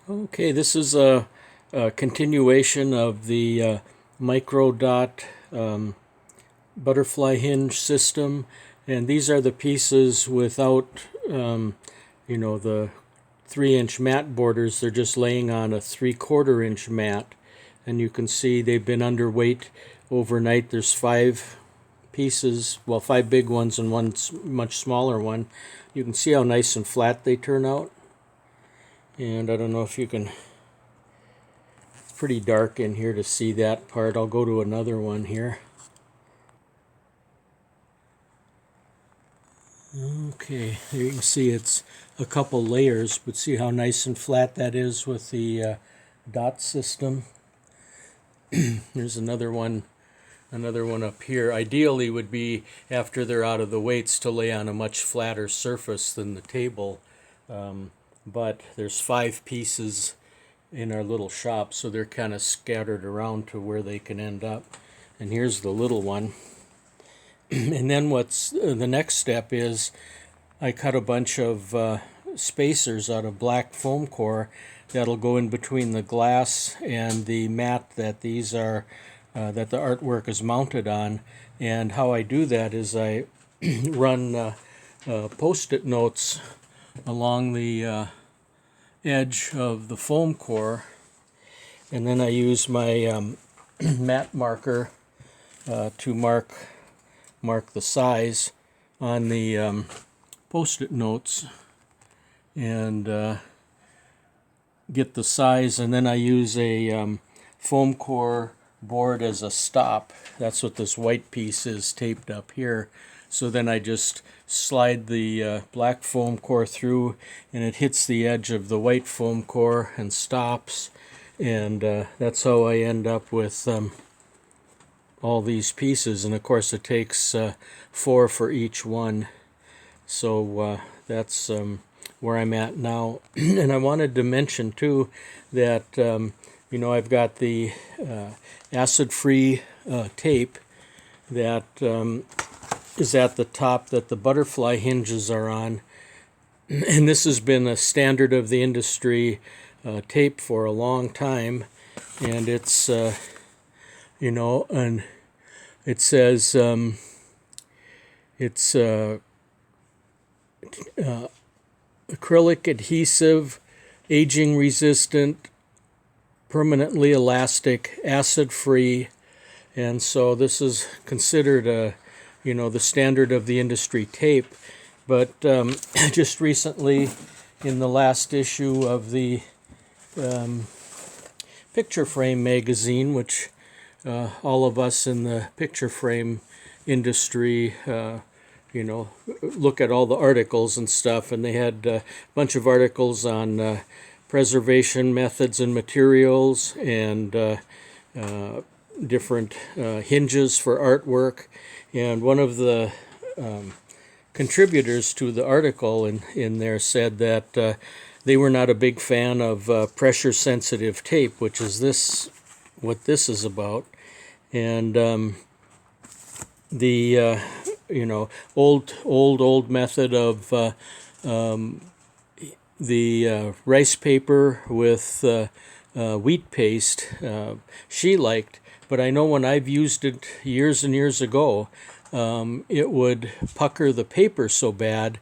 Okay, this is a continuation of the micro dot butterfly hinge system, and these are the pieces without, the 3-inch mat borders. They're just laying on a 3/4 inch mat, and you can see they've been underweight overnight. There's 5 pieces, well, 5 big ones and one much smaller one. You can see how nice and flat they turn out, and I don't know if you can. Pretty dark in here to see that part. I'll go to another one here. Okay, there you can see it's a couple layers, but see how nice and flat that is with the dot system. There's another one up here. Ideally would be, after they're out of the weights, to lay on a much flatter surface than the table, but there's 5 pieces in our little shop, so they're kind of scattered around to where they can end up. And here's the little one. And then what's the next step is I cut a bunch of spacers out of black foam core that'll go in between the glass and the mat that these are that the artwork is mounted on. And how I do that is I run post-it notes along the edge of the foam core, and then I use my mat marker to mark the size on the post-it notes and get the size, and then I use a foam core board as a stop. That's what this white piece is taped up here. So then I just slide the black foam core through, and it hits the edge of the white foam core and stops. And that's how I end up with all these pieces. And of course it takes 4 for each one. So that's where I'm at now. And I wanted to mention too that I've got the acid-free tape that is at the top that the butterfly hinges are on, and this has been a standard of the industry tape for a long time, and it's and it says it's acrylic adhesive, aging resistant, permanently elastic, acid free, and so this is considered the standard of the industry tape. But just recently, in the last issue of the Picture Frame magazine, which all of us in the picture frame industry, look at all the articles and stuff, and they had a bunch of articles on preservation methods and materials and different hinges for artwork. And one of the contributors to the article in there said that they were not a big fan of pressure-sensitive tape, which is what this is about. And the old method of the rice paper with wheat paste she liked, but I know when I've used it years and years ago, it would pucker the paper so bad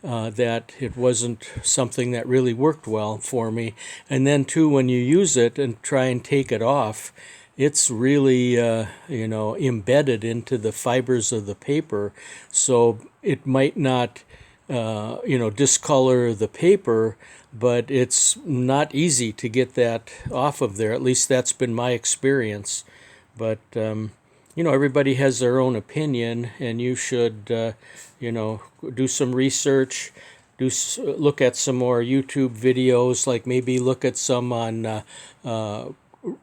that it wasn't something that really worked well for me. And then too, when you use it and try and take it off, it's really embedded into the fibers of the paper, so it might not discolor the paper, but it's not easy to get that off of there. At least that's been my experience. But everybody has their own opinion, and you should do some research, look at some more YouTube videos, like maybe look at some on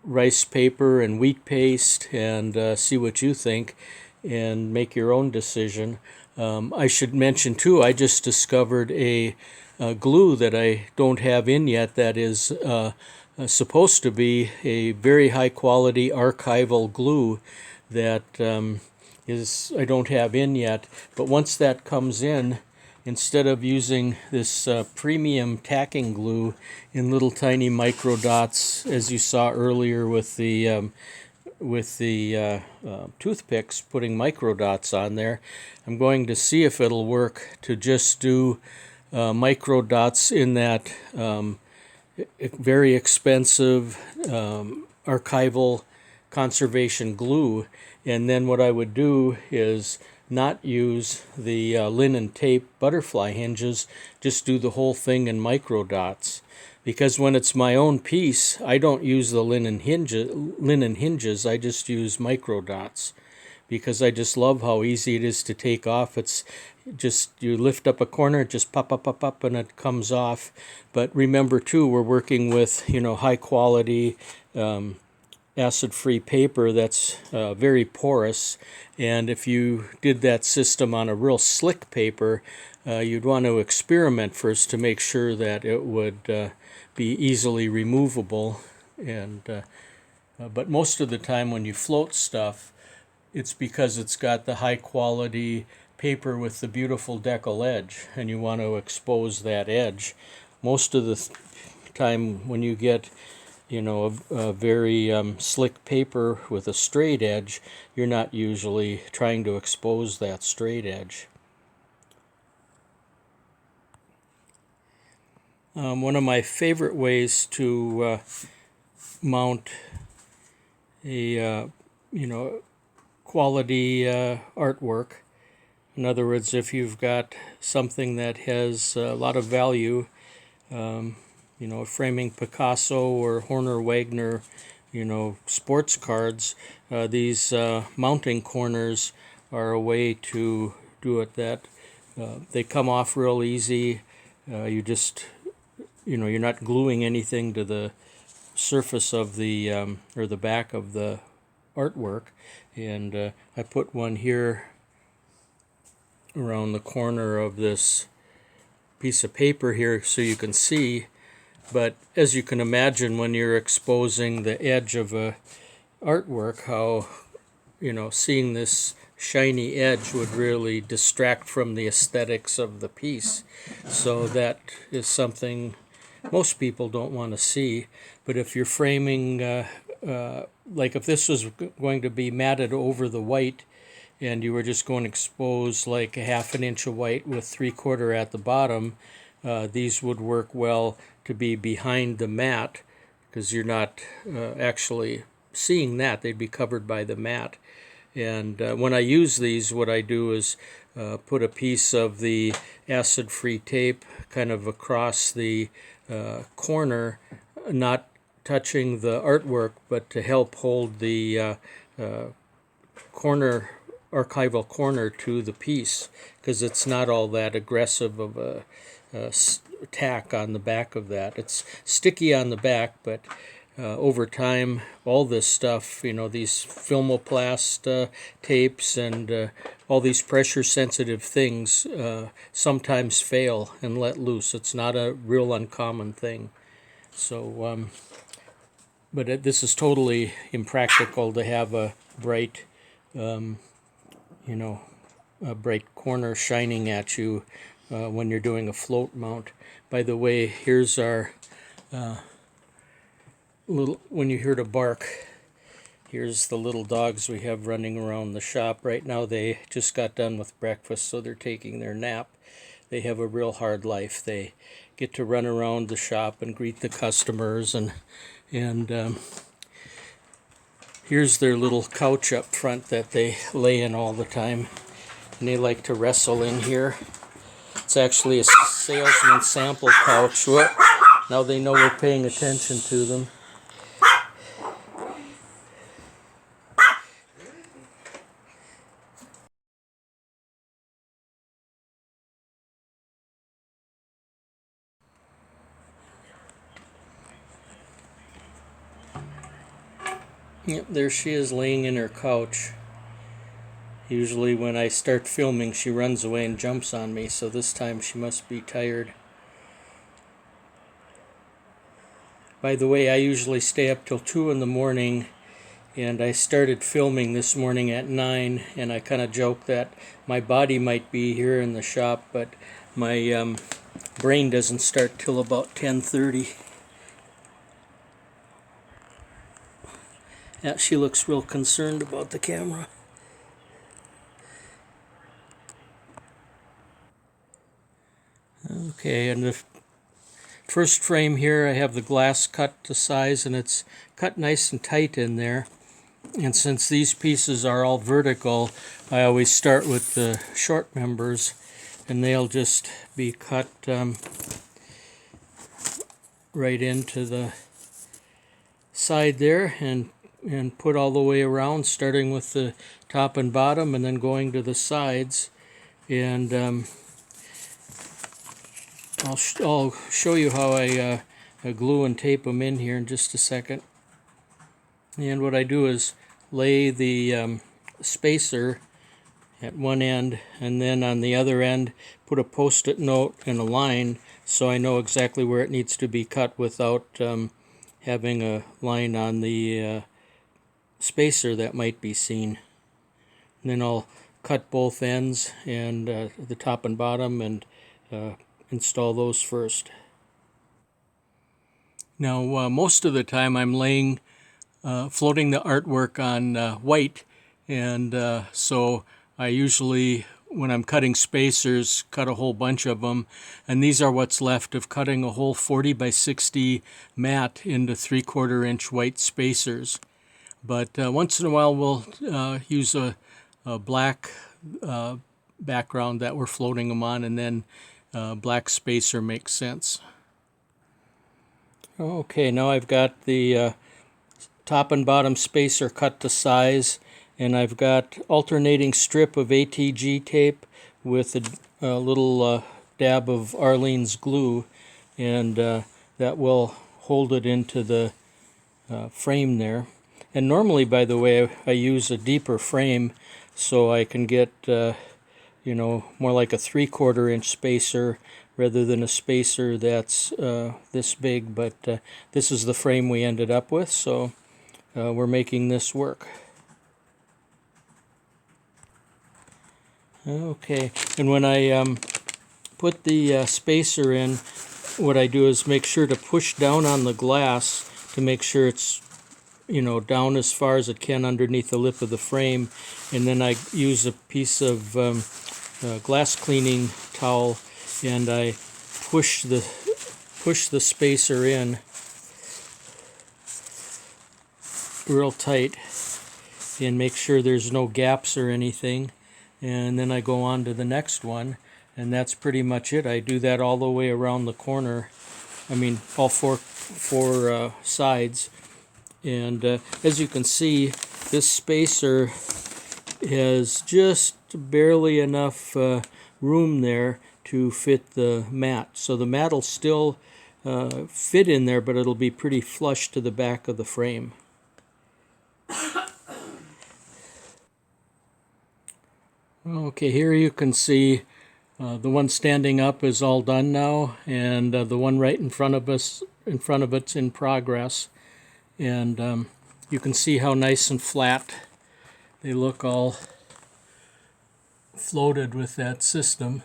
rice paper and wheat paste, and see what you think and make your own decision. I should mention too, I just discovered a glue that I don't have in yet that is supposed to be a very high quality archival glue that I don't have in yet. But once that comes in, instead of using this premium tacking glue in little tiny micro dots, as you saw earlier with the toothpicks, putting micro dots on there, I'm going to see if it'll work to just do micro dots in that very expensive archival conservation glue. And then what I would do is not use the linen tape butterfly hinges, just do the whole thing in micro dots. Because when it's my own piece, I don't use the linen hinges, I just use micro dots. Because I just love how easy it is to take off. It's just, you lift up a corner, just pop, pop, pop, pop, and it comes off. But remember too, we're working with, high quality acid-free paper that's very porous. And if you did that system on a real slick paper, you'd want to experiment first to make sure that it would be easily removable. And but most of the time when you float stuff, it's because it's got the high quality paper with the beautiful decal edge, and you want to expose that edge. Most of the time when you get a very slick paper with a straight edge, you're not usually trying to expose that straight edge. One of my favorite ways to mount a quality artwork, in other words, if you've got something that has a lot of value, framing Picasso or Horner Wagner, sports cards, these mounting corners are a way to do it. That they come off real easy. You just, you're not gluing anything to the surface of the or the back of the artwork. And I put one here around the corner of this piece of paper here so you can see. But as you can imagine, when you're exposing the edge of a artwork, how seeing this shiny edge would really distract from the aesthetics of the piece. So that is something most people don't want to see. But if you're framing like if this was going to be matted over the white, and you were just going to expose like a 1/2 inch of white with 3/4 at the bottom, these would work well to be behind the mat, because you're not actually seeing that. They'd be covered by the mat. And when I use these, what I do is put a piece of the acid-free tape kind of across the corner, not touching the artwork, but to help hold the archival corner to the piece, because it's not all that aggressive of a tack on the back of that. It's sticky on the back, but over time, all this stuff, these Filmoplast tapes and all these pressure-sensitive things sometimes fail and let loose. It's not a real uncommon thing. So, but this is totally impractical to have a bright, a bright corner shining at you when you're doing a float mount. By the way, here's our when you hear the bark, here's the little dogs we have running around the shop. Right now they just got done with breakfast, so they're taking their nap. They have a real hard life. They get to run around the shop and greet the customers, and here's their little couch up front that they lay in all the time, and they like to wrestle in here. It's actually a salesman sample couch. Now they know we're paying attention to them. Yep, there she is laying in her couch. Usually when I start filming, she runs away and jumps on me, so this time she must be tired. By the way, I usually stay up till 2 in the morning, and I started filming this morning at 9, and I kind of joked that my body might be here in the shop, but My brain doesn't start till about 10:30. Yeah, she looks real concerned about the camera. Okay, and the first frame here, I have the glass cut to size, and it's cut nice and tight in there. And since these pieces are all vertical, I always start with the short members, and they'll just be cut right into the side there and put all the way around, starting with the top and bottom and then going to the sides. And I'll show you how I glue and tape them in here in just a second. And what I do is lay the spacer at one end, and then on the other end put a post-it note and a line so I know exactly where it needs to be cut without having a line on the spacer that might be seen. And then I'll cut both ends and the top and bottom and install those first. Now most of the time I'm floating the artwork on white, and so I usually, when I'm cutting spacers, cut a whole bunch of them, and these are what's left of cutting a whole 40 by 60 mat into 3/4 inch white spacers. But once in a while we'll use a black background that we're floating them on, and then black spacer makes sense. Okay, now I've got the top and bottom spacer cut to size, and I've got alternating strip of ATG tape with a little dab of Arlene's glue, and that will hold it into the frame there. And normally, by the way, I use a deeper frame so I can get more like a 3/4 inch spacer rather than a spacer that's this big, but this is the frame we ended up with, so we're making this work. Okay, and when I put the spacer in, what I do is make sure to push down on the glass to make sure it's down as far as it can underneath the lip of the frame, and then I use a piece of glass cleaning towel and I push the spacer in real tight and make sure there's no gaps or anything, and then I go on to the next one, and that's pretty much it. I do that all the way around the corner, all four sides, and as you can see, this spacer has just barely enough room there to fit the mat, so the mat will still fit in there, but it'll be pretty flush to the back of the frame. Okay, here you can see the one standing up is all done now, and the one right in front of it's in progress. And you can see how nice and flat they look, all floated with that system.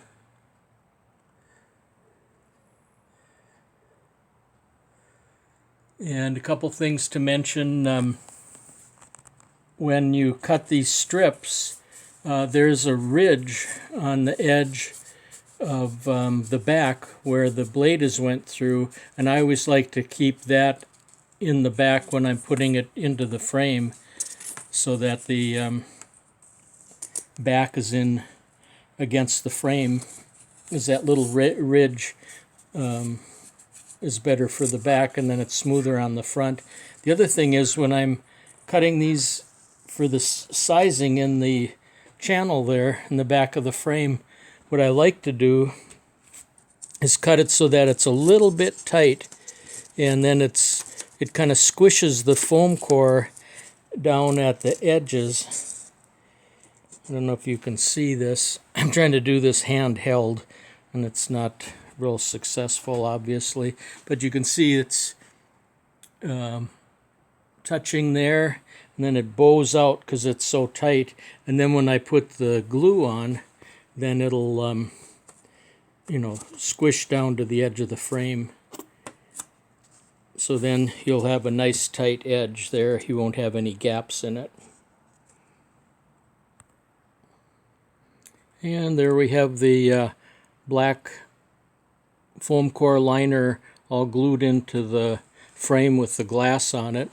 And a couple things to mention. When you cut these strips, there's a ridge on the edge of the back where the blade has went through, and I always like to keep that in the back when I'm putting it into the frame so that the back is in against the frame, as that little ridge is better for the back, and then it's smoother on the front. The other thing is, when I'm cutting these for the sizing in the channel there in the back of the frame, what I like to do is cut it so that it's a little bit tight, and then it kind of squishes the foam core down at the edges. I don't know if you can see this. I'm trying to do this handheld, and it's not real successful, obviously, but you can see it's touching there, and then it bows out because it's so tight, and then when I put the glue on, then it'll squish down to the edge of the frame. So then you'll have a nice tight edge there. You won't have any gaps in it. And there we have the black foam core liner all glued into the frame with the glass on it.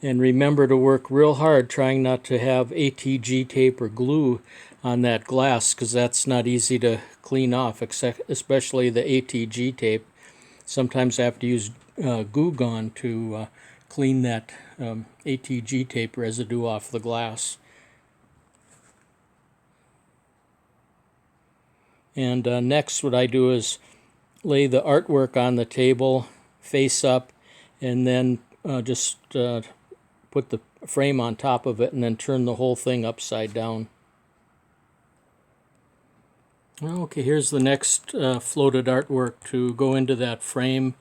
And remember to work real hard trying not to have ATG tape or glue on that glass, because that's not easy to clean off, especially the ATG tape. Sometimes I have to use Goo Gone to clean that ATG tape residue off the glass. And next what I do is lay the artwork on the table face up, and then just put the frame on top of it and then turn the whole thing upside down. Okay, here's the next floated artwork to go into that frame,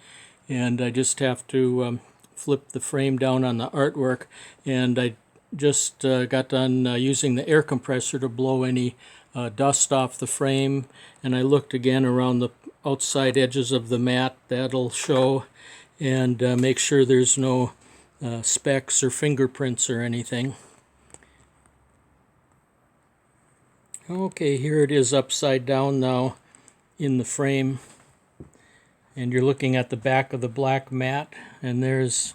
and I just have to flip the frame down on the artwork, and I just got done using the air compressor to blow any dust off the frame, and I looked again around the outside edges of the mat. That'll show, and make sure there's no specks or fingerprints or anything. Okay, here it is upside down now in the frame, and you're looking at the back of the black mat, and there's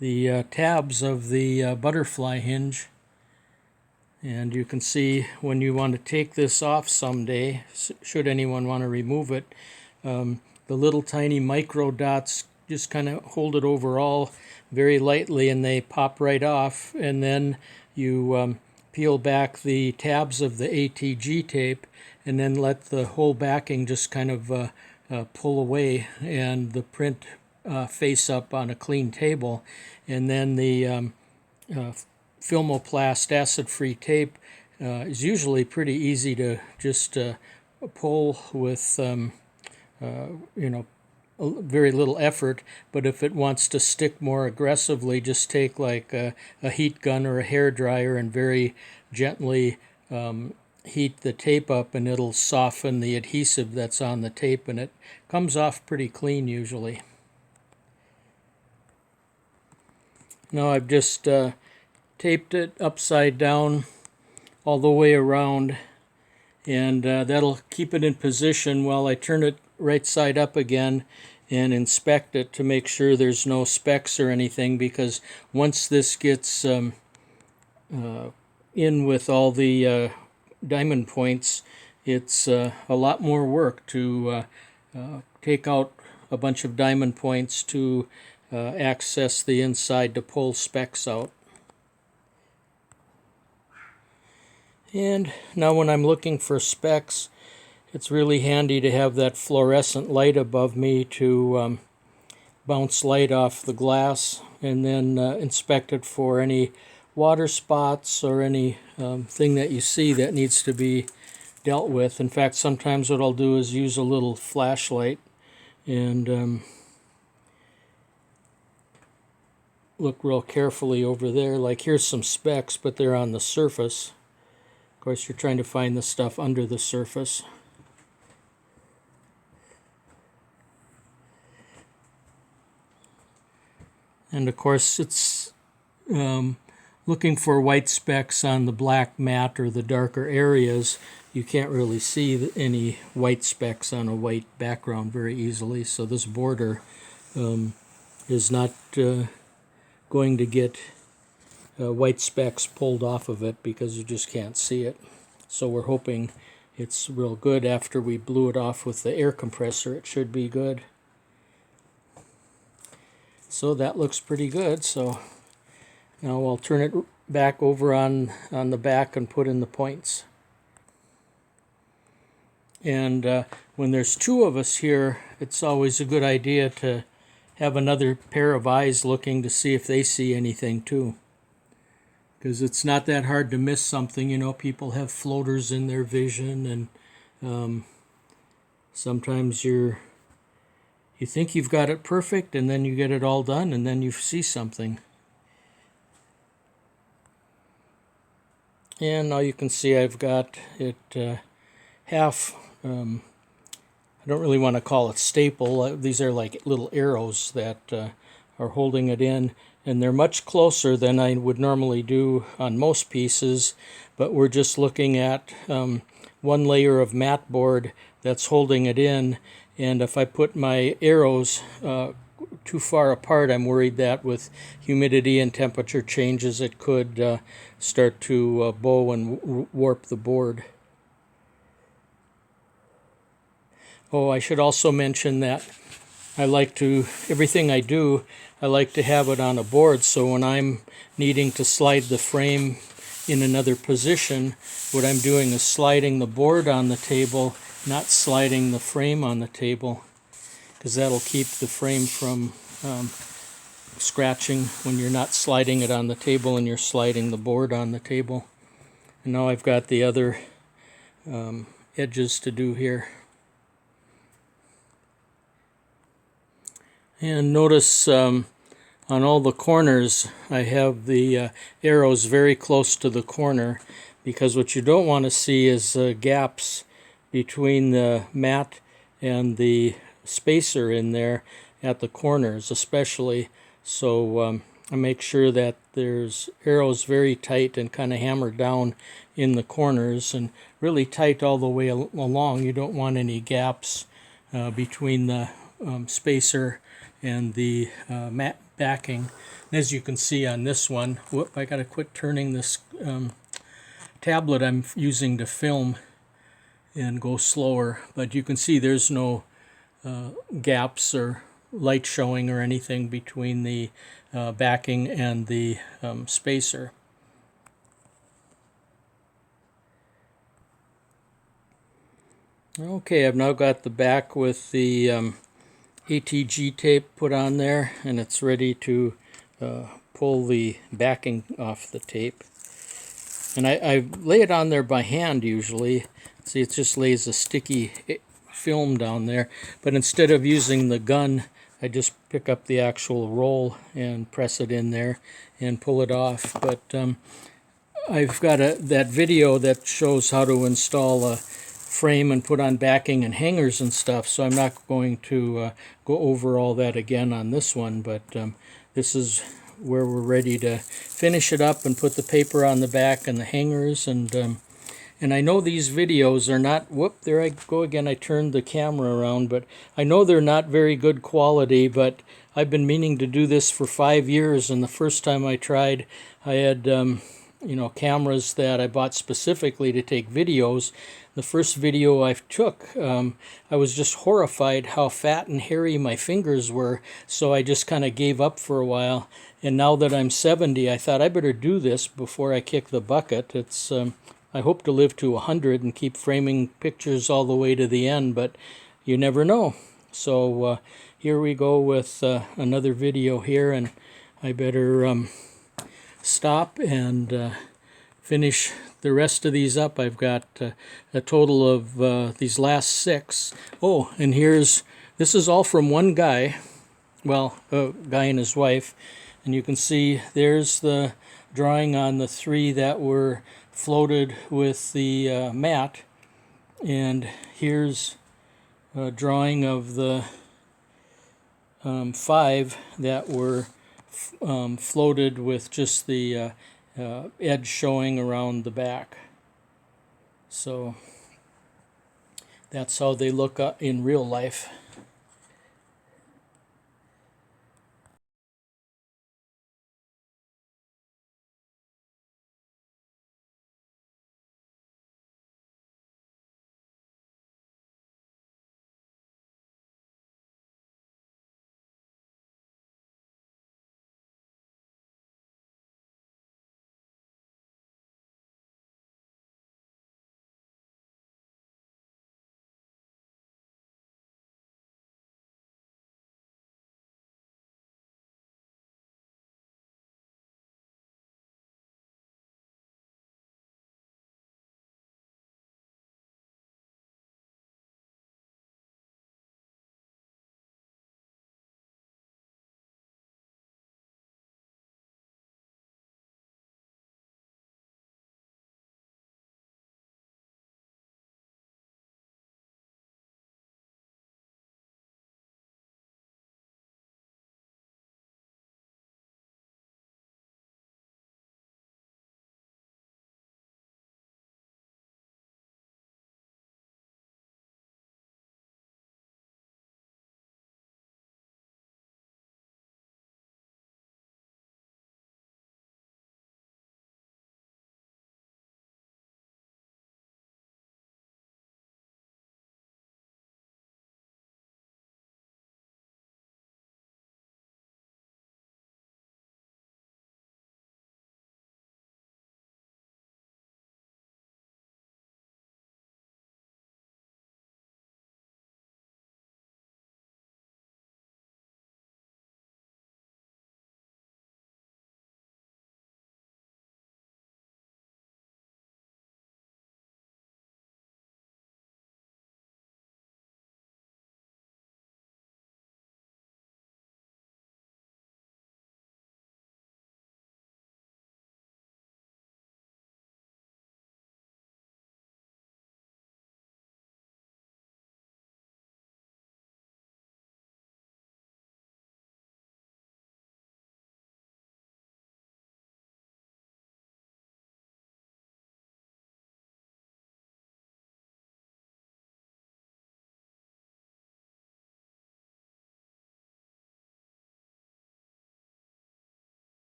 the tabs of the butterfly hinge. And you can see when you want to take this off someday, should anyone want to remove it, the little tiny micro dots just kind of hold it overall very lightly, and they pop right off. And then you peel back the tabs of the ATG tape, and then let the whole backing just kind of pull away, and the print face up on a clean table. And then the Filmoplast acid-free tape is usually pretty easy to just pull with very little effort, but if it wants to stick more aggressively, just take like a heat gun or a hair dryer and very gently heat the tape up, and it'll soften the adhesive that's on the tape, and it comes off pretty clean usually. Now I've just taped it upside down all the way around, and that'll keep it in position while I turn it right side up again and inspect it to make sure there's no specks or anything, because once this gets in with all the diamond points, it's a lot more work to take out a bunch of diamond points to access the inside to pull specks out. And now when I'm looking for specks, it's really handy to have that fluorescent light above me to bounce light off the glass, and then inspect it for any water spots or any thing that you see that needs to be dealt with. In fact, sometimes what I'll do is use a little flashlight and look real carefully over there. Like here's some specks, but they're on the surface. Of course, you're trying to find the stuff under the surface. And of course, it's looking for white specks on the black mat or the darker areas. You can't really see any white specks on a white background very easily. So this border is not going to get white specks pulled off of it, because you just can't see it. So we're hoping it's real good. After we blew it off with the air compressor, it should be good. So that looks pretty good. So now I'll turn it back over on the back and put in the points. And when there's two of us here, it's always a good idea to have another pair of eyes looking to see if they see anything too. Because it's not that hard to miss something. You know, people have floaters in their vision, and sometimes you think you've got it perfect, and then you get it all done, and then you see something. And now you can see I've got it half I don't really want to call it staple. These are like little arrows that are holding it in, and they're much closer than I would normally do on most pieces, but we're just looking at one layer of mat board that's holding it in, and if I put my arrows too far apart, I'm worried that with humidity and temperature changes it could start to bow and warp the board. Oh, I should also mention that I like to, everything I do, I like to have it on a board, so when I'm needing to slide the frame in another position, what I'm doing is sliding the board on the table, not sliding the frame on the table, because that'll keep the frame from scratching when you're not sliding it on the table and you're sliding the board on the table. And now I've got the other edges to do here. And notice on all the corners I have the arrows very close to the corner, because what you don't want to see is gaps between the mat and the spacer in there at the corners especially. So I make sure that there's arrows very tight and kind of hammered down in the corners and really tight all the way along. You don't want any gaps between the spacer and the mat backing. And as you can see on this one, whoop, I got to quit turning this tablet I'm using to film and go slower, but you can see there's no gaps or light showing or anything between the backing and the spacer. Okay, I've now got the back with the ATG tape put on there, and it's ready to pull the backing off the tape. And I lay it on there by hand usually. See, it just lays a sticky film down there, but instead of using the gun, I just pick up the actual roll and press it in there and pull it off. But I've got that video that shows how to install a frame and put on backing and hangers and stuff, so I'm not going to go over all that again on this one, but this is where we're ready to finish it up and put the paper on the back and the hangers. And I know these videos are not, whoop, there I go again, I turned the camera around, but I know they're not very good quality, but I've been meaning to do this for 5 years, and the first time I tried, I had cameras that I bought specifically to take videos. The first video I took, I was just horrified how fat and hairy my fingers were, so I just kind of gave up for a while. And now that I'm 70, I thought I better do this before I kick the bucket. It's I hope to live to 100 and keep framing pictures all the way to the end, but you never know. So here we go with another video here, and I better stop and finish the rest of these up. I've got a total of these last 6. Oh, and this is all from one guy, well, a guy and his wife, and you can see there's the drawing on the 3 that were floated with the mat, and here's a drawing of the 5 that were floated with just the edge showing around the back. So that's how they look in real life.